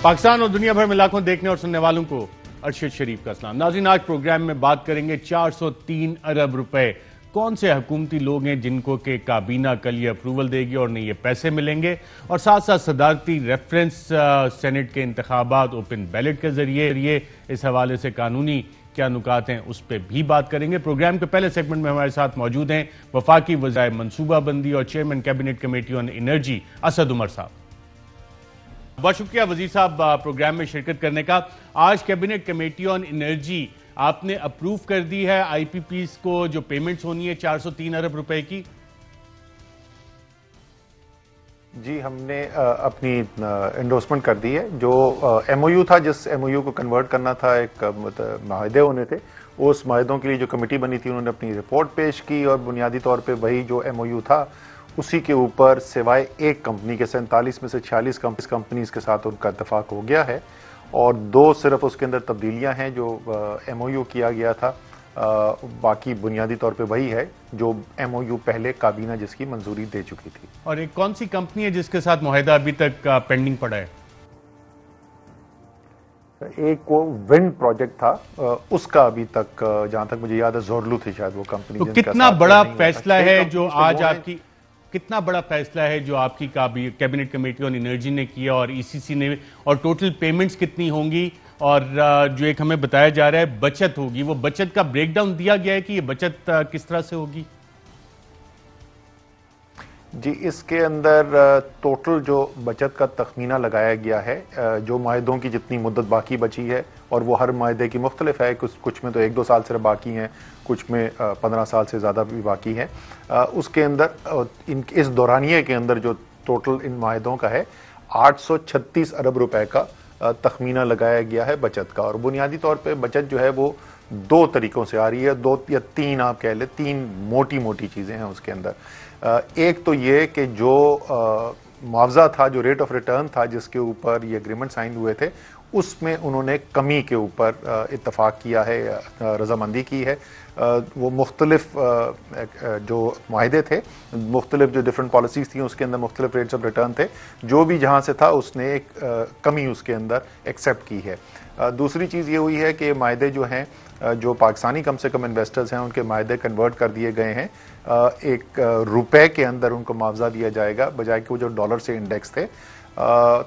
पाकिस्तान और दुनिया भर में लाखों देखने और सुनने वालों को अरशद शरीफ का सलाम। नाज़रीन, आज प्रोग्राम में बात करेंगे 403 अरब रुपए कौन से हुकूमती लोग हैं जिनको के काबीना कल ये अप्रूवल देगी और नहीं ये पैसे मिलेंगे, और साथ साथ सदारती रेफरेंस सेनेट के इंतखाबात ओपन बैलेट के जरिए इस हवाले से कानूनी क्या नुकात हैं उस पर भी बात करेंगे। प्रोग्राम के पहले सेगमेंट में हमारे साथ मौजूद हैं वफाकी वज़ाए मनसूबाबंदी और chairman cabinet committee on energy Asad Umar साहब। बहुत शुक्रिया वजीर साहब प्रोग्राम में शिरकत करने का। आज कैबिनेट कमेटी ऑन एनर्जी आपने अप्रूव कर दी है आईपीपीज को जो पेमेंट्स होनी है 403 अरब रुपए की। जी, हमने अपनी एंडोर्समेंट कर दी है। जो एमओयू था, जिस एमओयू को कन्वर्ट करना था, एक माहदे होने थे, उस माहदों के लिए जो कमेटी बनी थी उन्होंने अपनी रिपोर्ट पेश की और बुनियादी तौर पे वही जो एमओयू था उसी के ऊपर सिवाय एक कंपनी के 47 में से 46 कंपनीज के साथ उनका इत्तेफाक हो गया है और दो सिर्फ उसके अंदर तब्दीलियां हैं जो एमओयू किया गया था। बाकी बुनियादी तौर पे वही है जो एमओयू पहले काबीना जिसकी मंजूरी दे चुकी थी। और एक कौन सी कंपनी है जिसके साथ मुआहिदा अभी तक पेंडिंग पड़ा है? एक वो विंड प्रोजेक्ट था, उसका अभी तक जहां तक मुझे याद है जोरलू थी शायद वो कंपनी। तो कितना बड़ा फैसला है जो आज आपकी, कितना बड़ा फैसला है जो आपकी कैबिनेट कमेटी ऑन एनर्जी ने किया और ईसीसी ने, और टोटल पेमेंट्स कितनी होंगी, और जो एक हमें बताया जा रहा है बचत होगी, वो बचत का ब्रेकडाउन दिया गया है कि ये बचत किस तरह से होगी? जी, इसके अंदर टोटल जो बचत का तखमीना लगाया गया है, जो माहदों की जितनी मुद्दत बाकी बची है, और वो हर माहदे की मुख्तलिफ है, कुछ में तो 1-2 साल सिर्फ बाकी हैं, कुछ में 15 साल से ज़्यादा भी बाकी है। उसके अंदर इस दौरानिए के अंदर जो टोटल इन माहदों का है 836 अरब रुपए का तखमीना लगाया गया है बचत का। और बुनियादी तौर पे बचत जो है वो दो तरीकों से आ रही है, 2 या 3 आप कह ले, 3 मोटी मोटी चीज़ें हैं उसके अंदर। एक तो ये कि जो मुआवजा था, जो रेट ऑफ रिटर्न था जिसके ऊपर ये एग्रीमेंट साइन हुए थे, उसमें उन्होंने कमी के ऊपर इत्तफाक किया है, रजामंदी की है। वो मुख्तलिफ जो माहदे थे, मुख्तलिफ जो डिफरेंट पॉलिसीज थी उसके अंदर मुख्तलिफ रेट्स ऑफ रिटर्न थे, जो भी जहाँ से था उसने एक कमी उसके अंदर एक्सेप्ट की है। दूसरी चीज़ ये हुई है कि माहदे जो हैं, जो पाकिस्तानी कम से कम इन्वेस्टर्स हैं, उनके माहदे कन्वर्ट कर दिए गए हैं। एक रुपए के अंदर उनको मुआवजा दिया जाएगा बजाय कि वो जो डॉलर से इंडेक्स थे।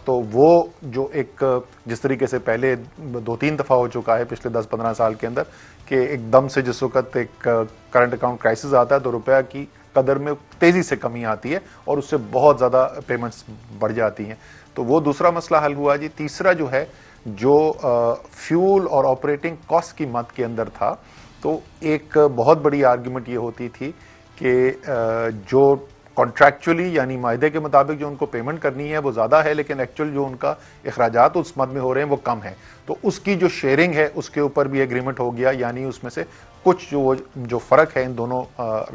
तो वो जो एक जिस तरीके से पहले 2-3 दफ़ा हो चुका है पिछले 10-15 साल के अंदर कि एकदम से जिस वक्त एक करंट अकाउंट क्राइसिस आता है तो रुपया की कदर में तेज़ी से कमी आती है और उससे बहुत ज़्यादा पेमेंट्स बढ़ जाती हैं, तो वो दूसरा मसला हल हुआ जी। तीसरा जो है, जो फ्यूल और ऑपरेटिंग कॉस्ट की मद के अंदर था, तो एक बहुत बड़ी आर्ग्यूमेंट ये होती थी कि जो कॉन्ट्रैक्चुअली यानी माहदे के मुताबिक जो उनको पेमेंट करनी है वो ज़्यादा है, लेकिन एक्चुअल जो उनका अखराजात उस मद में हो रहे हैं वो कम है, तो उसकी जो शेयरिंग है उसके ऊपर भी एग्रीमेंट हो गया। यानी उसमें से कुछ जो फ़र्क है इन दोनों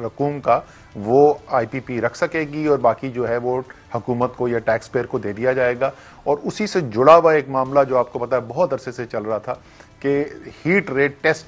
रकूम का वो आईपीपी रख सकेगी और बाकी जो है वो हुकूमत को या टैक्स पेयर को दे दिया जाएगा। और उसी से जुड़ा हुआ एक मामला जो आपको पता है बहुत अरसे से चल रहा था कि हीट रेट टेस्ट,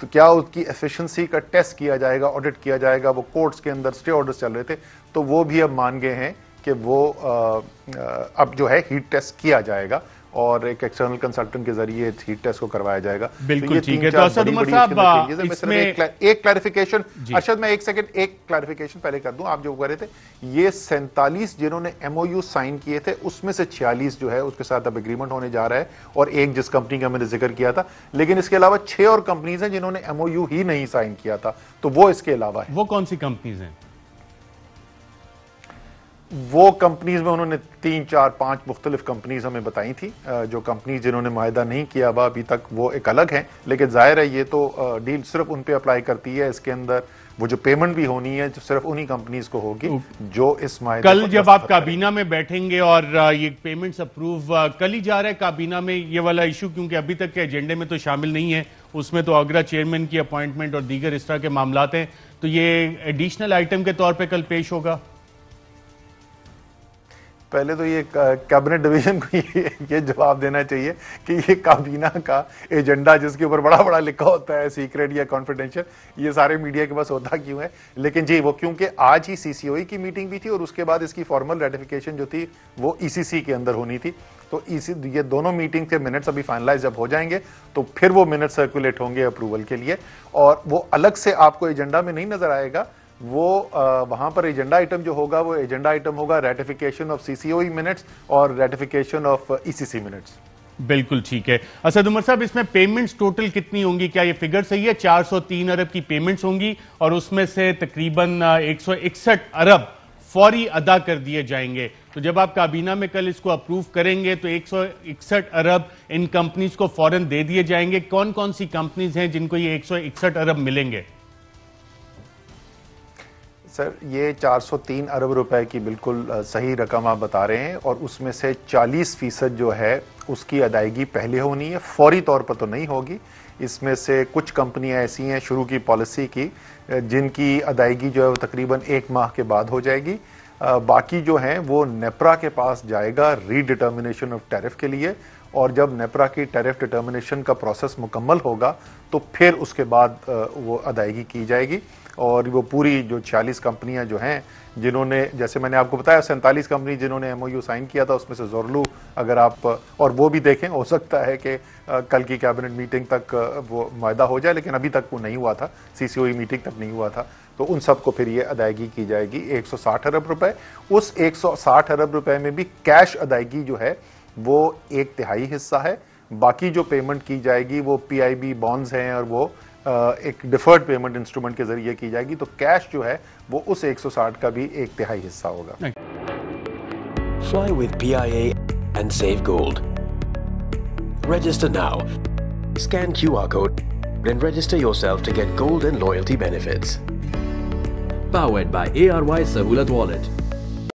तो क्या उसकी एफिशिएंसी का टेस्ट किया जाएगा, ऑडिट किया जाएगा। वो कोर्ट्स के अंदर स्टे ऑर्डर्स चल रहे थे, तो वो भी अब मान गए हैं कि वो अब जो है हीट टेस्ट किया जाएगा और एक एक्सटर्नल कंसल्टेंट के जरिए हीट टेस्ट को करवाया जाएगा। बिल्कुल ठीक है। तो असद उमर साहब, इसमें एक क्लैरिफिकेशन, अरशद मैं एक क्लैरिफिकेशन पहले कर दूं। आप जो कह रहे थे ये 47 जिन्होंने एमओयू साइन किए थे उसमें से 46 जो है उसके साथ अब एग्रीमेंट होने जा रहा है, और एक जिस कंपनी का मैंने जिक्र किया था, लेकिन इसके अलावा 6 और कंपनीज हैं जिन्होंने एमओयू ही नहीं साइन किया था, तो वो इसके अलावा है। वो कौन सी कंपनीज हैं? वो कंपनीज में उन्होंने 3-4-5 मुख्तलिफ कंपनीज हमें बताई थी। जो कंपनीज जिन्होंने मुआहिदा नहीं किया हुआ अभी तक वो एक अलग हैं, लेकिन जाहिर है ये तो डील सिर्फ उन पे अप्लाई करती है। इसके अंदर वो जो पेमेंट भी होनी है जो सिर्फ उन्हीं कंपनीज को होगी जो इस माहिदा। कल जब आप काबीना में बैठेंगे और ये पेमेंट्स अप्रूव कल ही जा रहा है काबीना में, ये वाला इशू क्योंकि अभी तक के एजेंडे में तो शामिल नहीं है, उसमें तो आगरा चेयरमैन की अपॉइंटमेंट और दीगर इस तरह के मामलात हैं, तो ये एडिशनल आइटम के तौर पर कल पेश होगा। पहले तो ये कैबिनेट डिवीजन को ये जवाब देना चाहिए कि ये काबीना का एजेंडा जिसके ऊपर बड़ा बड़ा लिखा होता है सीक्रेट या कॉन्फिडेंशियल, ये सारे मीडिया के पास होता क्यों है। लेकिन जी वो क्योंकि आज ही सीसीओई की मीटिंग भी थी और उसके बाद इसकी फॉर्मल रेटिफिकेशन जो थी वो ईसीसी के अंदर होनी थी, तो ये दोनों मीटिंग के मिनट्स अभी फाइनलाइज जब हो जाएंगे तो फिर वो मिनट सर्कुलेट होंगे अप्रूवल के लिए, और वो अलग से आपको एजेंडा में नहीं नजर आएगा। वो वहां पर एजेंडा आइटम जो होगा वो एजेंडा आइटम होगा रेटिफिकेशन ऑफ सीसीओई मिनट्स और रेटिफिकेशन ऑफ ईसीसी मिनट्स। बिल्कुल ठीक है। असद उमर साहब, इसमें पेमेंट्स टोटल कितनी होंगी, क्या ये फिगर सही है? 403 अरब की पेमेंट्स होंगी और उसमें से तकरीबन 161 अरब फौरी अदा कर दिए जाएंगे। तो जब आप काबीना में कल इसको अप्रूव करेंगे तो 161 अरब इन कंपनीज को फौरन दे दिए जाएंगे। कौन कौन सी कंपनीज हैं जिनको ये 161 अरब मिलेंगे? सर ये 403 अरब रुपए की बिल्कुल सही रकम आप बता रहे हैं, और उसमें से 40% जो है उसकी अदायगी पहले होनी है, फौरी तौर पर तो नहीं होगी। इसमें से कुछ कंपनियां ऐसी हैं शुरू की पॉलिसी की जिनकी अदायगी जो है वो तकरीबन 1 माह के बाद हो जाएगी। बाकी जो हैं वो नेप्रा के पास जाएगा रीडिटर्मिनेशन ऑफ टैरिफ के लिए, और जब नेप्रा की टैरिफ डिटर्मिनेशन का प्रोसेस मुकम्मल होगा तो फिर उसके बाद वो अदायगी की जाएगी। और वो पूरी जो 46 कंपनियां जो हैं जिन्होंने, जैसे मैंने आपको बताया 47 कंपनी जिन्होंने एमओयू साइन किया था, उसमें से जोरलू अगर आप और वो भी देखें, हो सकता है कि कल की कैबिनेट मीटिंग तक वो मुआहदा हो जाए, लेकिन अभी तक वो नहीं हुआ था, सीसीओई मीटिंग तक नहीं हुआ था, तो उन सबको फिर ये अदायगी की जाएगी 160 अरब रुपए। उस 160 अरब रुपए में भी कैश अदायगी जो है वो 1/3 हिस्सा है। बाकी जो पेमेंट की जाएगी वो पीआईबी बॉन्ड्स हैं और वो एक डिफर्ड पेमेंट इंस्ट्रूमेंट के जरिए की जाएगी, तो कैश जो है वो उस 160 का भी 1/3 हिस्सा होगा। Fly with PIA and save gold. Register now. Scan QR code and register yourself to get gold and loyalty benefits. Powered by ARY Sahulat Wallet.